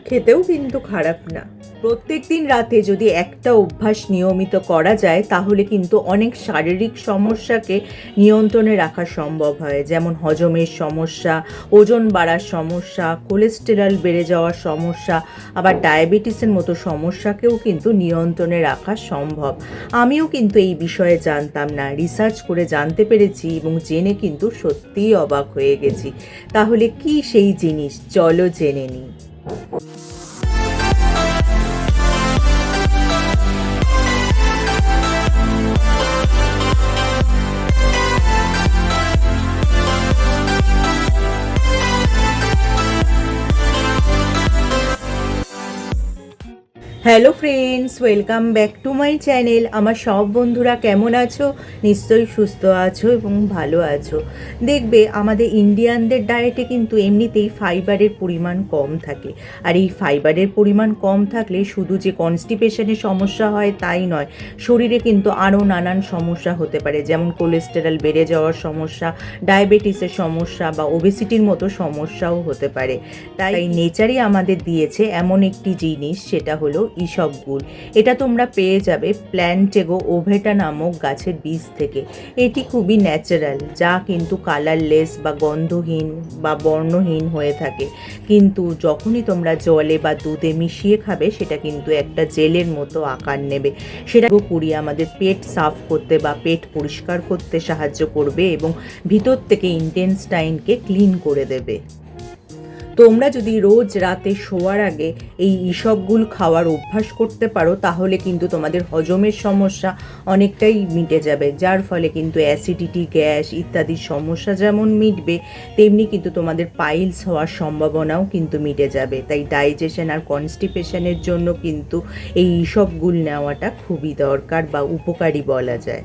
খেতেও কিন্তু খারাপ না। প্রত্যেকদিন রাতে যদি একটা অভ্যাস নিয়মিত করা যায় তাহলে কিন্তু অনেক শারীরিক সমস্যাকে নিয়ন্ত্রণে রাখা সম্ভব হয়, যেমন হজমের সমস্যা, ওজন বাড়ার সমস্যা, কোলেস্টেরল বেড়ে যাওয়ার সমস্যা, আবার ডায়াবেটিসের মতো সমস্যাকেও কিন্তু নিয়ন্ত্রণে রাখা সম্ভব। আমিও কিন্তু এই বিষয়ে জানতাম না, রিসার্চ করে জানতে পেরেছি এবং জেনে কিন্তু সত্যিই অবাক হয়ে গেছি। তাহলে কি সেই জিনিস, চলো জেনে নিই। Hello friends, welcome back to my channel. আমার সব বন্ধুরা কেমন আছো? নিশ্চয়ই সুস্থ আছো এবং ভালো আছো। দেখবে আমাদের ইন্ডিয়ানদের ডায়েটে কিন্তু এমনিতেই ফাইবারের পরিমাণ কম থাকে। আর এই ফাইবারের পরিমাণ কম থাকলে শুধু যে কনস্টিপেশনের সমস্যা হয় তাই নয়, শরীরে কিন্তু আরও নানান সমস্যা হতে পারে, যেমন কোলেস্টেরল বেড়ে যাওয়ার সমস্যা, ডায়াবেটিসের সমস্যা বা ওবেসিটির মতো সমস্যাও হতে পারে। তাই নেচারই আমাদের দিয়েছে এমন একটি জিনিস, সেটা হলো ইসবগুল। এটা তোমরা পেয়ে যাবে প্ল্যান্টেগো ওভেটা নামক গাছের বীজ থেকে। এটি খুবই ন্যাচারাল, যা কিন্তু কালারলেস বা গন্ধহীন বা বর্ণহীন হয়ে থাকে, কিন্তু যখনই তোমরা জলে বা দুধে মিশিয়ে খাবে সেটা কিন্তু একটা জেলের মতো আকার নেবে। সেটা পুরোপুরি আমাদের পেট সাফ করতে বা পেট পরিষ্কার করতে সাহায্য করবে এবং ভিতর থেকে ইন্টেস্টাইনকে ক্লিন করে দেবে। তোমরা যদি রোজ রাতে শোয়ার আগে এই ইসবগুল খাওয়ার অভ্যাস করতে পারো তাহলে কিন্তু তোমাদের হজমের সমস্যা অনেকটাই মিটে যাবে, যার ফলে কিন্তু অ্যাসিডিটি, গ্যাস ইত্যাদি সমস্যা যেমন মিটবে, তেমনি কিন্তু তোমাদের পাইলস হওয়ার সম্ভাবনাও কিন্তু মিটে যাবে। তাই ডাইজেশন আর কনস্টিপেশনের জন্য কিন্তু এই ইসবগুল নেওয়াটা খুবই দরকার বা উপকারী বলা যায়।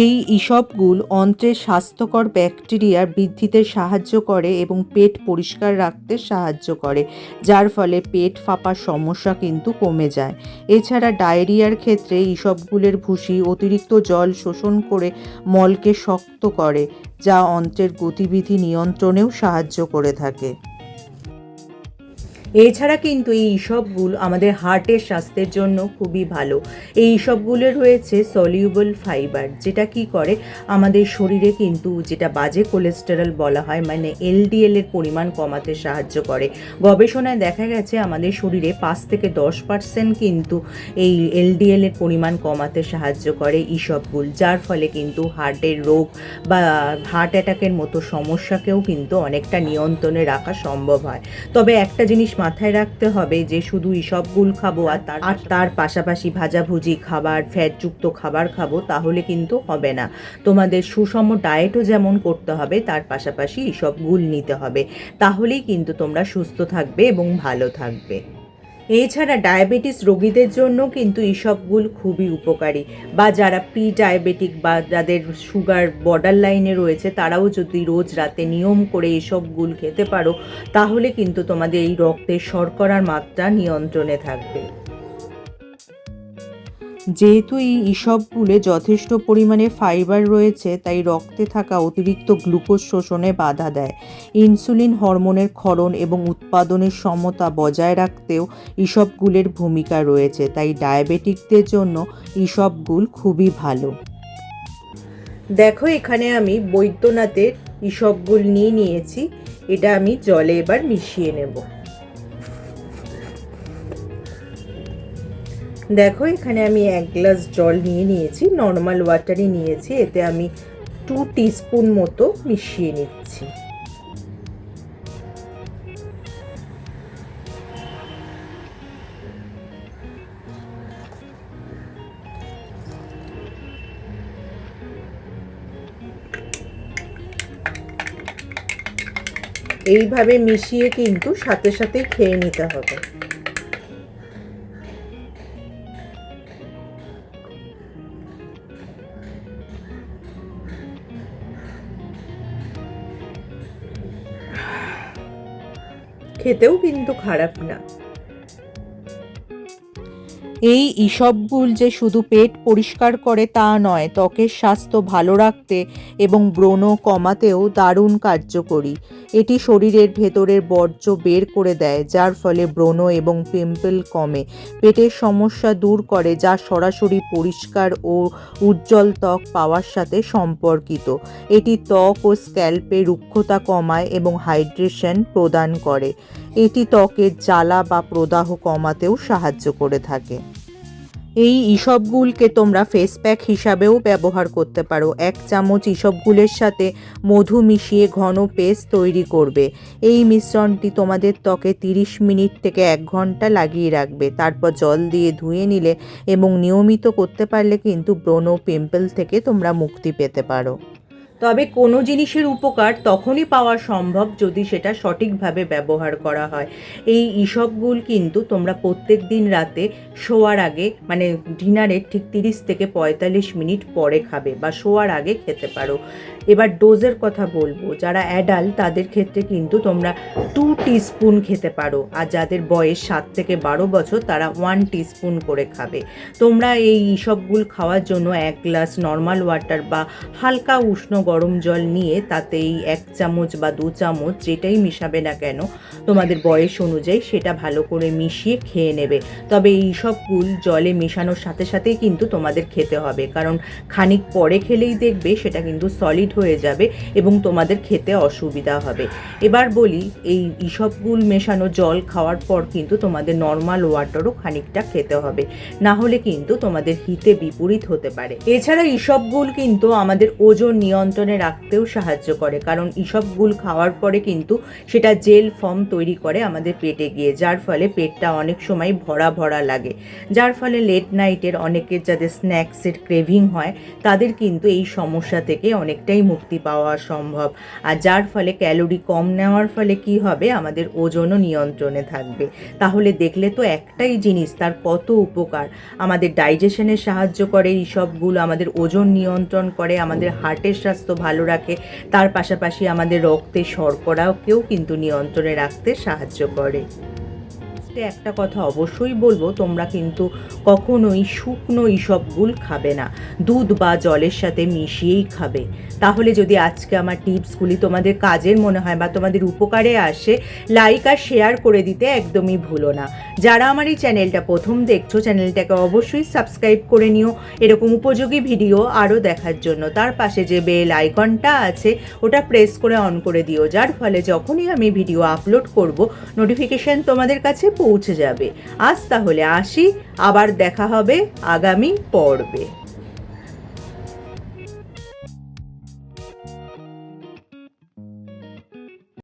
এই ইসবগুল অন্ত্রের স্বাস্থ্যকর ব্যাকটেরিয়ার বৃদ্ধিতে সাহায্য করে এবং পেট পরিষ্কার রাখতে সাহায্য করে, যার ফলে পেট ফাঁপার সমস্যা কিন্তু কমে যায়। এছাড়া ডায়রিয়ার ক্ষেত্রে ইসবগুলের ভুসি অতিরিক্ত জল শোষণ করে মলকে শক্ত করে, যা অন্ত্রের গতিবিধি নিয়ন্ত্রণেও সাহায্য করে থাকে। এছাড়া কিন্তু এই ইসবগুল আমাদের হার্টের স্বাস্থ্যের জন্য খুবই ভালো। এই ইসবগুলে রয়েছে সলিউবল ফাইবার, যেটা কি করে আমাদের শরীরে কিন্তু যেটা বাজে কোলেস্টেরল বলা হয়, মানে এলডিএল এর পরিমাণ কমাতে সাহায্য করে। গবেষণায় দেখা গেছে আমাদের শরীরে 5-10% কিন্তু এই এলডিএল এর পরিমাণ কমাতে সাহায্য করে ইসবগুল, যার ফলে কিন্তু হার্টের রোগ বা হার্ট অ্যাটাকের মতো সমস্যাকেও কিন্তু অনেকটা নিয়ন্ত্রণে রাখা সম্ভব হয়। তবে একটা জিনিস মাথায় রাখতে হবে যে শুধু ইসবগুল খাবো আর তার পাশাপাশি ভাজাভুজি খাবার, ফ্যাটযুক্ত খাবার খাবো তাহলে কিন্তু হবে না। তোমাদের সুষম ডায়েটও যেমন করতে হবে, তার পাশাপাশি ইসবগুল নিতে হবে, তাহলেই কিন্তু তোমরা সুস্থ থাকবে এবং ভালো থাকবে। এছাড়া ডায়াবেটিস রোগীদের জন্য কিন্তু ইসবগুল খুবই উপকারী, বা যারা প্রি ডায়াবেটিক বা যাদের সুগার বর্ডার লাইনে রয়েছে তারাও যদি রোজ রাতে নিয়ম করে ইসবগুল খেতে পারো তাহলে কিন্তু তোমাদের এই রক্তের শর্করার মাত্রা নিয়ন্ত্রণে থাকবে। যেহেতু এই ইসবগুলে যথেষ্ট পরিমাণে ফাইবার রয়েছে, তাই রক্তে থাকা অতিরিক্ত গ্লুকোজ শোষণে বাধা দেয়। ইনসুলিন হরমোনের ক্ষরণ এবং উৎপাদনের সমতা বজায় রাখতেও ইসবগুলের ভূমিকা রয়েছে, তাই ডায়াবেটিকদের জন্য ইসবগুল খুবই ভালো। দেখো এখানে আমি বৈদ্যনাথের ইসবগুল নিয়ে নিয়েছি, এটা আমি জলে এবার মিশিয়ে নেব। দেখো এখানে আমি 1 গ্লাস জল নিয়ে নিয়েছি, নর্মাল ওয়াটারই নিয়েছি, এতে আমি 2 টিস্পুন মতো মিশিয়ে নিচ্ছি। এইভাবে মিশিয়ে কিন্তু সাথে সাথেই খেয়ে নিতে হবে। খেতেও কিন্তু খারাপ না। এই ইসবগুল যে শুধু পেট পরিষ্কার করে তা নয়, ত্বকের স্বাস্থ্য ভালো রাখতে এবং ব্রণ কমাতেও দারুণ কার্যকরী। এটি শরীরের ভেতরের বর্জ্য বের করে দেয়, যার ফলে ব্রণ এবং পিম্পল কমে। পেটের সমস্যা দূর করে, যা সরাসরি পরিষ্কার ও উজ্জ্বল ত্বক পাওয়ার সাথে সম্পর্কিত। এটি ত্বক ও স্ক্যাল্পে রুক্ষতা কমায় এবং হাইড্রেশন প্রদান করে। এটি ত্বকের জ্বালা বা প্রদাহ কমাতেও সাহায্য করে থাকে। এই ইসবগুলকে তোমরা ফেস প্যাক হিসাবেও ব্যবহার করতে পারো। 1 চামচ ইসবগুলের সাথে মধু মিশিয়ে ঘন পেস্ট তৈরি করবে। এই মিশ্রণটি তোমাদের ত্বকে 30 মিনিট থেকে 1 ঘন্টা লাগিয়ে রাখবে। তারপর জল দিয়ে ধুয়ে নিলে এবং নিয়মিত করতে পারলে কিন্তু ব্রণ পিম্পল থেকে তোমরা মুক্তি পেতে পারো। তবে কোনো জিনিসের উপকার তখনই পাওয়া সম্ভব যদি সেটা সঠিকভাবে ব্যবহার করা হয়। এই ইসবগুল কিন্তু তোমরা প্রত্যেক দিন রাতে শোয়ার আগে, মানে ডিনারের ঠিক 30 থেকে 45 মিনিট পরে খাবে বা শোয়ার আগে খেতে পারো। এবার ডোজের কথা বলবো, যারা অ্যাডাল্ট তাদের ক্ষেত্রে কিন্তু তোমরা 2 টিস্পুন খেতে পারো, আর যাদের বয়স 7 থেকে 12 বছর তারা 1 টিস্পুন করে খাবে। তোমরা এই ইসবগুল খাওয়ার জন্য 1 গ্লাস নর্মাল ওয়াটার বা হালকা উষ্ণ গরম জল নিয়ে তাতে এই 1 চামচ বা 2 চামচ যেটাই মিশাবে না কেন তোমাদের বয়স অনুযায়ী সেটা ভালো করে মিশিয়ে খেয়ে নেবে। তবে এই ইসবগুল জলে মেশানোর সাথে সাথেই কিন্তু তোমাদের খেতে হবে, কারণ খানিক পরে খেলেই দেখবে সেটা কিন্তু সলিড হয়ে যাবে এবং তোমাদের খেতে অসুবিধা হবে। এবার বলি, এই ইসবগুল মেশানো জল খাওয়ার পর কিন্তু তোমাদের নর্মাল ওয়াটারও খানিকটা খেতে হবে, না হলে কিন্তু তোমাদের হিতে বিপরীত হতে পারে। এছাড়া ইসবগুল কিন্তু আমাদের ওজন নিয়ন্ত্রণে রাখতেও সাহায্য করে, কারণ ইসবগুল খাওয়ার পরে কিন্তু সেটা জেল ফর্ম তৈরি করে আমাদের পেটে গিয়ে, যার ফলে পেটটা অনেক সময় ভরা ভরা লাগে, যার ফলে লেট নাইটের অনেকের যাদের স্ন্যাক্সের ক্রেভিং হয় তাদের কিন্তু এই সমস্যা থেকে অনেকটাই মুক্তি পাওয়া সম্ভব। আর যার ফলে ক্যালোরি কম নেওয়ার ফলে কি হবে, আমাদের ওজনও নিয়ন্ত্রণে থাকবে। তাহলে দেখলে তো একটাই জিনিস তার কত উপকার। আমাদের ডাইজেশনে সাহায্য করে ইসবগুল, আমাদের ওজন নিয়ন্ত্রণ করে, আমাদের হার্টের স্বাস্থ্য ভালো রাখে, তার পাশাপাশি আমাদের রক্তে শর্করাকেও কিন্তু নিয়ন্ত্রণে রাখতে সাহায্য করে। একটা কথা অবশ্যই বলবো, তোমরা কিন্তু কখনোই শুকনো ইসবগুল খাবে না, দুধ বা জলের সাথে মিশিয়েই খাবে। তাহলে যদি আজকে আমার টিপসগুলি তোমাদের কাজের মনে হয় বা তোমাদের উপকারে আসে, লাইক আর শেয়ার করে দিতে একদমই ভুলো না। যারা আমার এই চ্যানেলটা প্রথম দেখছো, চ্যানেলটাকে অবশ্যই সাবস্ক্রাইব করে নিও এরকম উপযোগী ভিডিও আরও দেখার জন্য। তার পাশে যে বেল আইকনটা আছে ওটা প্রেস করে অন করে দিও, যার ফলে যখনই আমি ভিডিও আপলোড করব নোটিফিকেশান তোমাদের কাছে পৌঁছে যাবে। আজ তাহলে আসি, আবার দেখা হবে আগামী পর্বে।